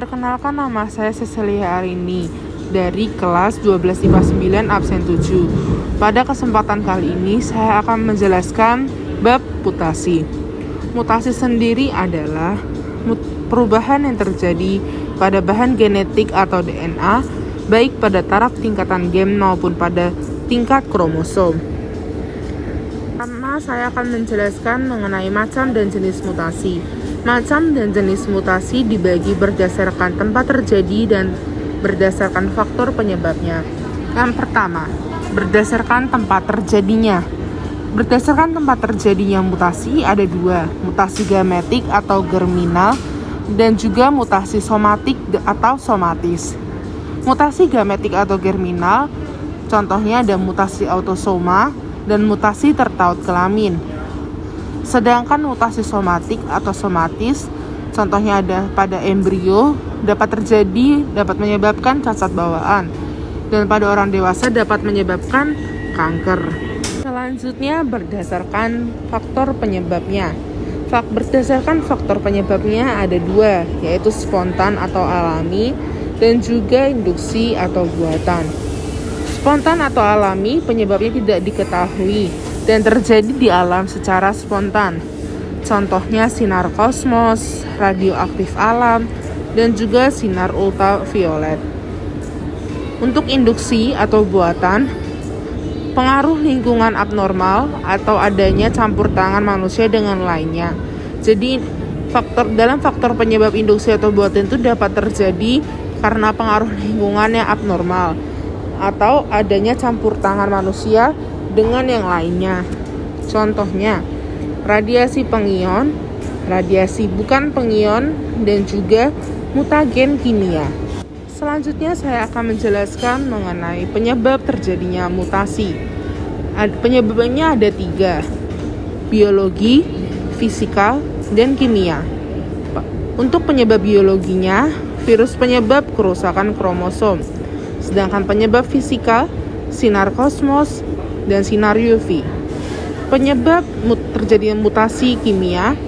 Perkenalkan, nama saya Cecilia Arini dari kelas 12 IPA 9 absen 7. Pada kesempatan kali ini saya akan menjelaskan bab mutasi. Mutasi sendiri adalah perubahan yang terjadi pada bahan genetik atau DNA, baik pada taraf tingkatan gen maupun pada tingkat kromosom. Pertama, saya akan menjelaskan mengenai macam dan jenis mutasi. Macam dan jenis mutasi dibagi berdasarkan tempat terjadi dan berdasarkan faktor penyebabnya. Yang pertama, berdasarkan tempat terjadinya. Berdasarkan tempat terjadinya mutasi ada dua, mutasi gametik atau germinal dan juga mutasi somatik atau somatis. Mutasi gametik atau germinal, contohnya ada mutasi autosoma dan mutasi tertaut kelamin. Sedangkan mutasi somatik atau somatis, contohnya ada pada embrio, dapat menyebabkan cacat bawaan, dan pada orang dewasa dapat menyebabkan kanker. Selanjutnya berdasarkan faktor penyebabnya. Berdasarkan faktor penyebabnya ada dua, yaitu spontan atau alami dan juga induksi atau buatan. Spontan atau alami penyebabnya tidak diketahui dan terjadi di alam secara spontan. Contohnya sinar kosmos, radioaktif alam, dan juga sinar ultraviolet. Untuk induksi atau buatan, pengaruh lingkungan abnormal atau adanya campur tangan manusia dengan lainnya. Jadi dalam faktor penyebab induksi atau buatan itu dapat terjadi karena pengaruh lingkungan yang abnormal atau adanya campur tangan manusia dengan yang lainnya. Contohnya, radiasi pengion, radiasi bukan pengion, dan juga mutagen kimia. Selanjutnya saya akan menjelaskan mengenai penyebab terjadinya mutasi. Penyebabnya ada tiga, biologi, fisikal, dan kimia. Untuk penyebab biologinya, virus penyebab kerusakan kromosom. Sedangkan penyebab fisikal, sinar kosmos, dan sinar UV. Penyebab terjadinya mutasi kimia,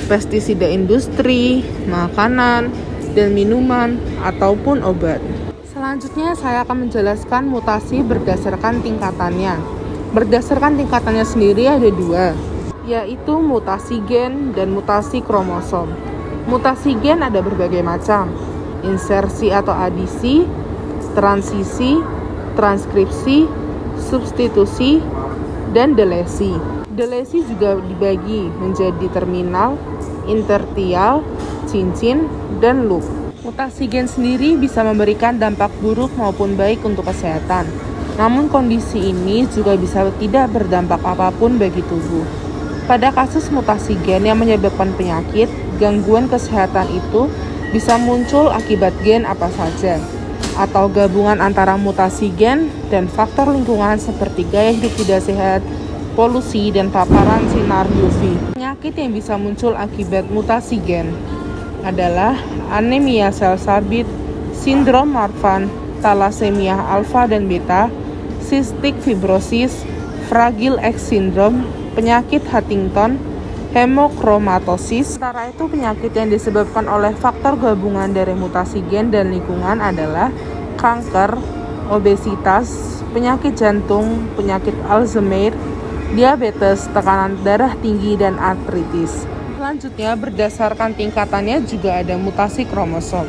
pestisida industri, makanan, dan minuman, ataupun obat. Selanjutnya saya akan menjelaskan mutasi berdasarkan tingkatannya. Berdasarkan tingkatannya sendiri ada dua, yaitu mutasi gen dan mutasi kromosom. Mutasi gen ada berbagai macam, insersi atau adisi, transisi, transkripsi, substitusi, dan delesi. Delesi juga dibagi menjadi terminal, intertial, cincin, dan loop. Mutasi gen sendiri bisa memberikan dampak buruk maupun baik untuk kesehatan. Namun kondisi ini juga bisa tidak berdampak apapun bagi tubuh. Pada kasus mutasi gen yang menyebabkan penyakit, gangguan kesehatan itu bisa muncul akibat gen apa saja, atau gabungan antara mutasi gen dan faktor lingkungan seperti gaya hidup tidak sehat, polusi, dan paparan sinar UV. Penyakit yang bisa muncul akibat mutasi gen adalah anemia sel sabit, sindrom Marfan, thalassemia alfa dan beta, cystic fibrosis, fragile X syndrome, penyakit Huntington, hemochromatosis. Sementara itu penyakit yang disebabkan oleh faktor gabungan dari mutasi gen dan lingkungan adalah kanker, obesitas, penyakit jantung, penyakit Alzheimer, diabetes, tekanan darah tinggi, dan artritis. Selanjutnya berdasarkan tingkatannya juga ada mutasi kromosom.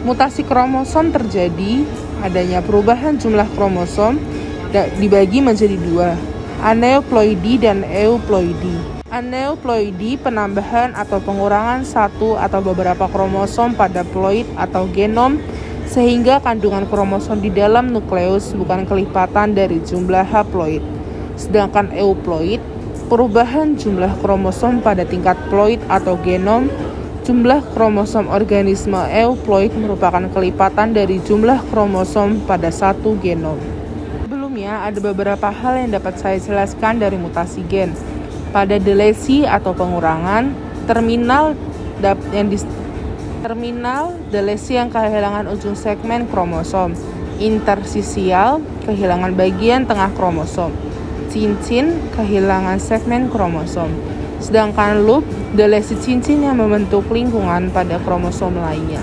Mutasi kromosom terjadi adanya perubahan jumlah kromosom dibagi menjadi dua, aneuploidi dan euploidi. Aneuploidi penambahan atau pengurangan satu atau beberapa kromosom pada ploid atau genom sehingga kandungan kromosom di dalam nukleus bukan kelipatan dari jumlah haploid. Sedangkan euploid, perubahan jumlah kromosom pada tingkat ploid atau genom. Jumlah kromosom organisme euploid merupakan kelipatan dari jumlah kromosom pada satu genom. Sebelumnya ada beberapa hal yang dapat saya jelaskan dari mutasi gen. Pada delesi atau pengurangan, terminal delesi yang kehilangan ujung segmen kromosom, intersisial kehilangan bagian tengah kromosom, cincin kehilangan segmen kromosom. Sedangkan loop delesi cincin yang membentuk lingkungan pada kromosom lainnya.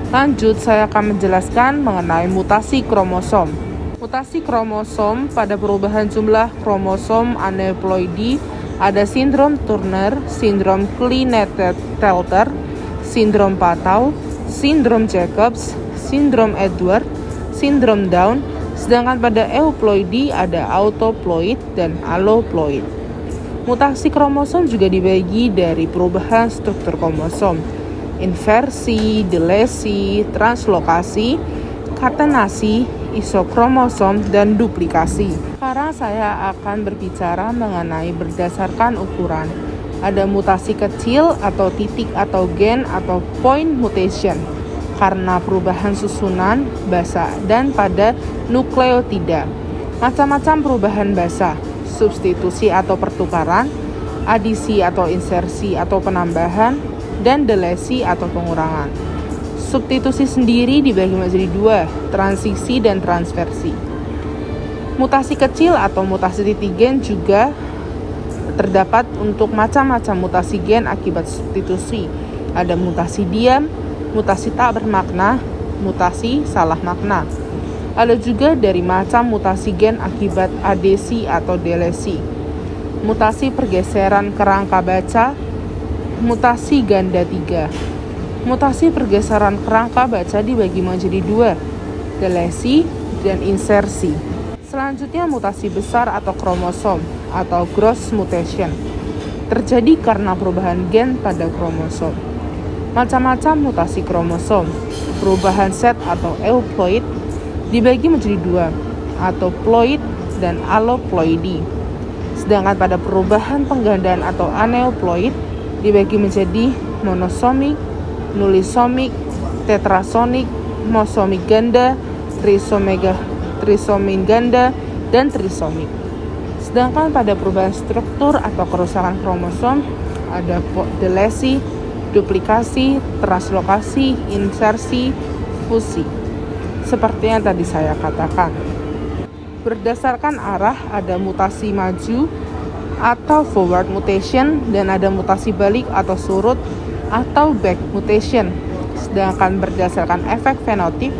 Lanjut, saya akan menjelaskan mengenai mutasi kromosom. Mutasi kromosom pada perubahan jumlah kromosom aneuploidi ada sindrom Turner, sindrom Klinefelter, sindrom Patau, sindrom Jacobs, sindrom Edward, sindrom Down, sedangkan pada euploidi ada autoploid dan alloploid. Mutasi kromosom juga dibagi dari perubahan struktur kromosom, inversi, delesi, translokasi, katenasi, isokromosom, dan duplikasi. Sekarang saya akan berbicara mengenai berdasarkan ukuran. Ada mutasi kecil atau titik atau gen atau point mutation karena perubahan susunan basa dan pada nukleotida. Macam-macam perubahan basa, substitusi atau pertukaran, adisi atau insersi atau penambahan, dan delesi atau pengurangan. Substitusi sendiri dibagi menjadi dua, transisi dan transversi. Mutasi kecil atau mutasi titik gen juga terdapat untuk macam-macam mutasi gen akibat substitusi. Ada mutasi diam, mutasi tak bermakna, mutasi salah makna. Ada juga dari macam mutasi gen akibat adesi atau delesi. Mutasi pergeseran kerangka baca, mutasi ganda 3. Mutasi pergeseran kerangka baca dibagi menjadi dua, delesi dan insersi. Selanjutnya mutasi besar atau kromosom atau gross mutation terjadi karena perubahan gen pada kromosom. Macam-macam mutasi kromosom, perubahan set atau euploid dibagi menjadi dua, autoploid dan alloploidi. Sedangkan pada perubahan penggandaan atau aneuploid dibagi menjadi monosomik, nulisomik, tetrasomik, mosomik ganda, trisomik ganda, dan trisomik. Sedangkan pada perubahan struktur atau kerusakan kromosom ada delesi, duplikasi, translokasi, insersi, fusi. Seperti yang tadi saya katakan. Berdasarkan arah ada mutasi maju atau forward mutation dan ada mutasi balik atau surut atau back mutation. Sedangkan berdasarkan efek fenotip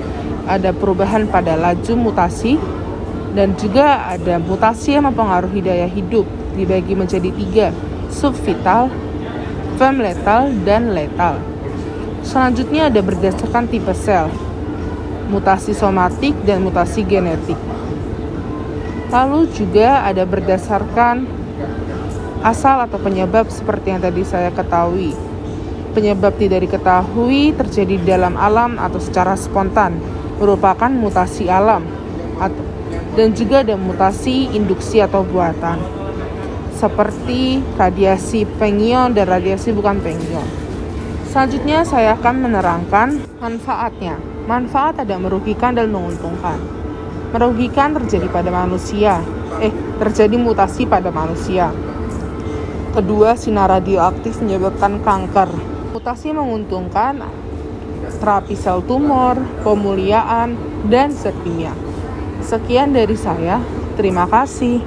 ada perubahan pada laju mutasi dan juga ada mutasi yang mempengaruhi daya hidup dibagi menjadi 3, subvital, femletal, dan letal. Selanjutnya ada berdasarkan tipe sel, mutasi somatik dan mutasi genetik. Lalu juga ada berdasarkan asal atau penyebab seperti yang tadi saya ketahui. Penyebab tidak diketahui terjadi di dalam alam atau secara spontan, merupakan mutasi alam. Dan juga ada mutasi induksi atau buatan, seperti radiasi pengion dan radiasi bukan pengion. Selanjutnya saya akan menerangkan manfaatnya. Manfaat ada merugikan dan menguntungkan. Merugikan terjadi pada manusia. Terjadi mutasi pada manusia. Kedua, sinar radioaktif menyebabkan kanker. Mutasi menguntungkan terapi sel tumor, pemuliaan, dan zat kimia. Sekian dari saya. Terima kasih.